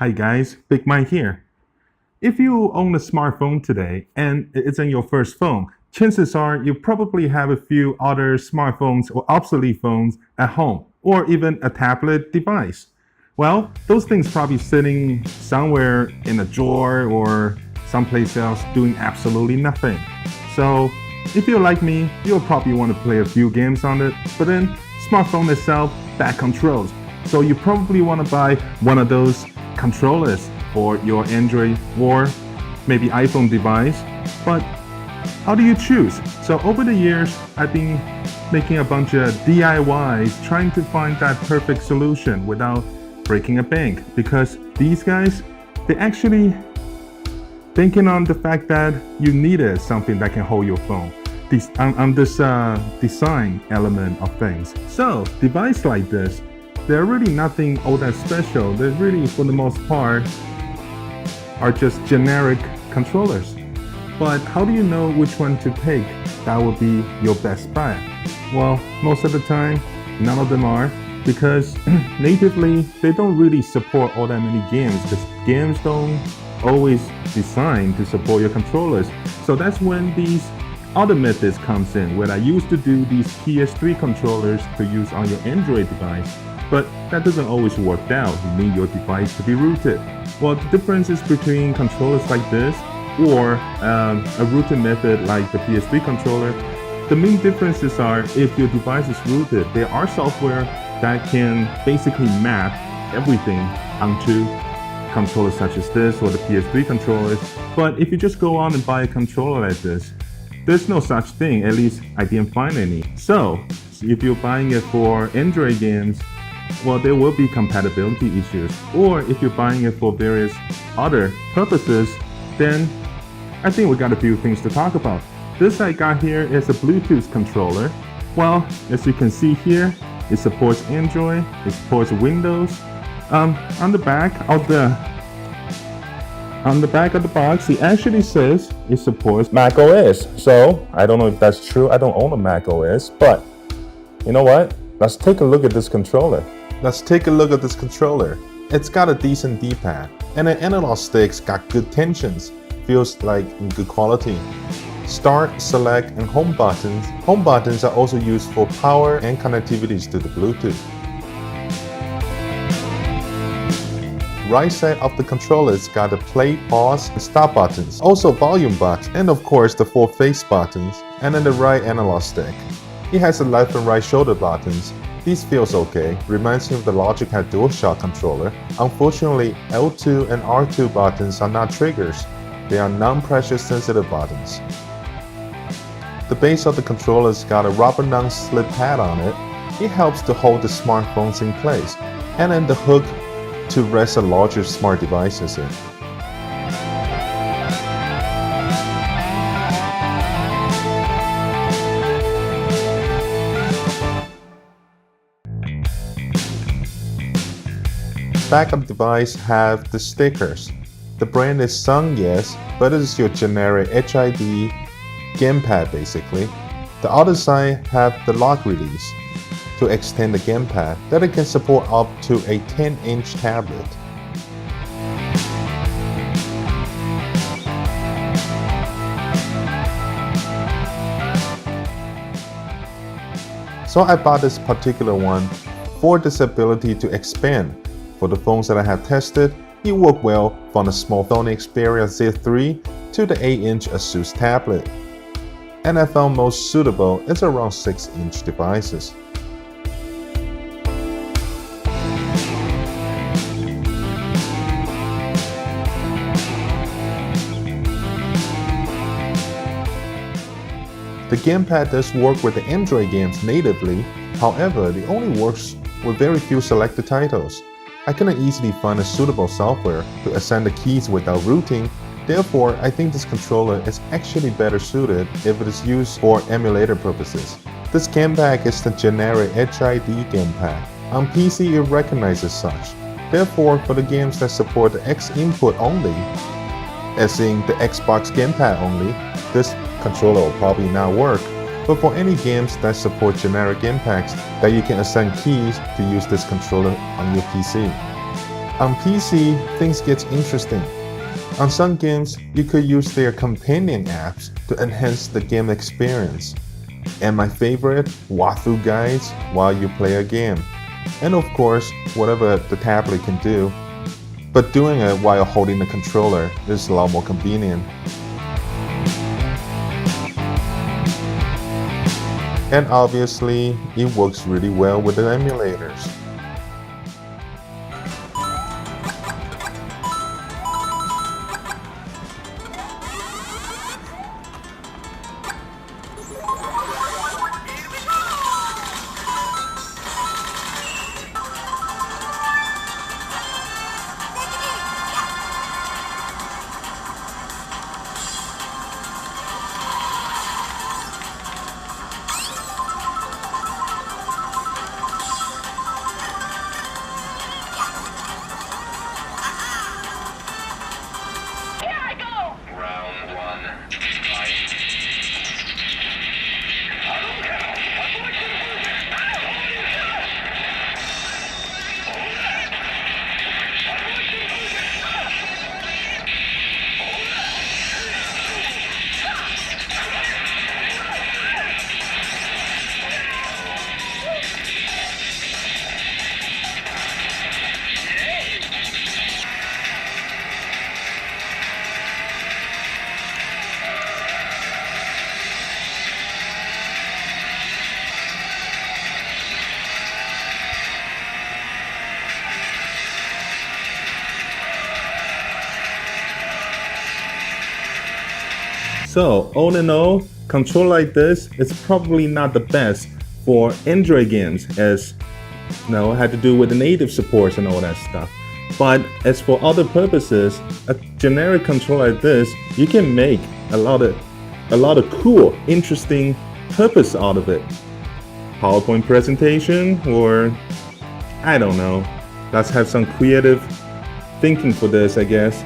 Hi guys, Big Mike here. If you own a smartphone today and it's in your first phone, chances are you probably have a few other smartphones or obsolete phones at home, or even a tablet device. Well, those things probably sitting somewhere in a drawer or someplace else doing absolutely nothing. So, if you're like me, you'll probably want to play a few games on it, but then smartphone itself, that controls. So you probably want to buy one of those controllers for your Android or maybe iPhone device. But how do you choose? So over the years, I've been making a bunch of DIYs trying to find that perfect solution without breaking a bank, because these guys, they actually thinking on the fact that you needed something that can hold your phone. On this design element of things. So device like this, they're really nothing all that special. They're really, for the most part, are just generic controllers. But how do you know which one to pick that would be your best bet? Well, most of the time, none of them are, because natively, they don't really support all that many games, because games don't always design to support your controllers. So that's when these other methods comes in, where I used to do these PS3 controllers to use on your Android device, but that doesn't always work out. You need your device to be rooted. Well, the difference is between controllers like this or a rooted method like the PS3 controller. The main differences are if your device is rooted, there are software that can basically map everything onto controllers such as this or the PS3 controllers. But if you just go on and buy a controller like this, there's no such thing, at least I didn't find any. So if you're buying it for Android games, well, there will be compatibility issues. Or if you're buying it for various other purposes, then I think we got a few things to talk about. This I got here is a Bluetooth controller. Well, as you can see here, it supports Android, it supports Windows. On the back of the box, it actually says it supports Mac OS. So I don't know if that's true. I don't own a Mac OS, but you know what? Let's take a look at this controller. It's got a decent D-pad, and the analog sticks got good tensions. Feels like in good quality. Start, select, and home buttons. Home buttons are also used for power and connectivities to the Bluetooth. Right side of the controller's got the play, pause, and stop buttons, also volume button, and of course the 4 face buttons, and then the right analog stick. It has the left and right shoulder buttons. These feels okay, reminds me of the Logitech DualShock controller. Unfortunately, L2 and R2 buttons are not triggers. They are non-pressure sensitive buttons. The base of the controller's got a rubber non-slip pad on it. It helps to hold the smartphones in place, and then the hook to rest a larger smart devices in. Back of the device have the stickers. The brand is Sun, yes, but it is your generic HID gamepad basically. The other side have the lock release to extend the gamepad that it can support up to a 10-inch tablet. So I bought this particular one for this ability to expand. For the phones that I have tested, it worked well from the small Sony Xperia Z3 to the 8-inch Asus tablet. And I found most suitable is around 6-inch devices. The gamepad does work with the Android games natively, however, it only works with very few selected titles. I cannot easily find a suitable software to assign the keys without rooting. Therefore, I think this controller is actually better suited if it is used for emulator purposes. This gamepad is the generic HID gamepad. On PC, it recognizes such. Therefore, for the games that support the X input only, as in the Xbox gamepad only, this controller will probably not work. But for any games that support generic gamepads that you can assign keys to use this controller on your PC. On PC, things get interesting. On some games, you could use their companion apps to enhance the game experience. And my favorite, walkthrough guides while you play a game. And of course, whatever the tablet can do. But doing it while holding the controller is a lot more convenient. And obviously, it works really well with the emulators. So, all in all, control like this is probably not the best for Android games, as it had to do with the native supports and all that stuff. But as for other purposes, a generic controller like this, you can make a lot of cool, interesting purpose out of it. PowerPoint presentation, or I don't know. Let's have some creative thinking for this, I guess.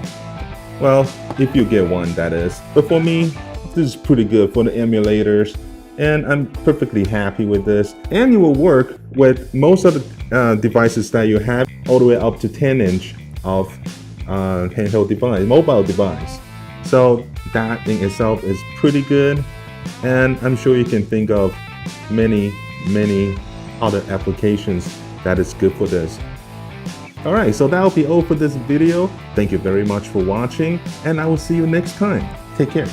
Well, if you get one, that is. But for me, this is pretty good for the emulators, and I'm perfectly happy with this. And it will work with most of the devices that you have, all the way up to 10-inch of handheld device, mobile device. So that in itself is pretty good, and I'm sure you can think of many other applications that is good for this. Alright, so that'll be all for this video. Thank you very much for watching, and I will see you next time. Take care.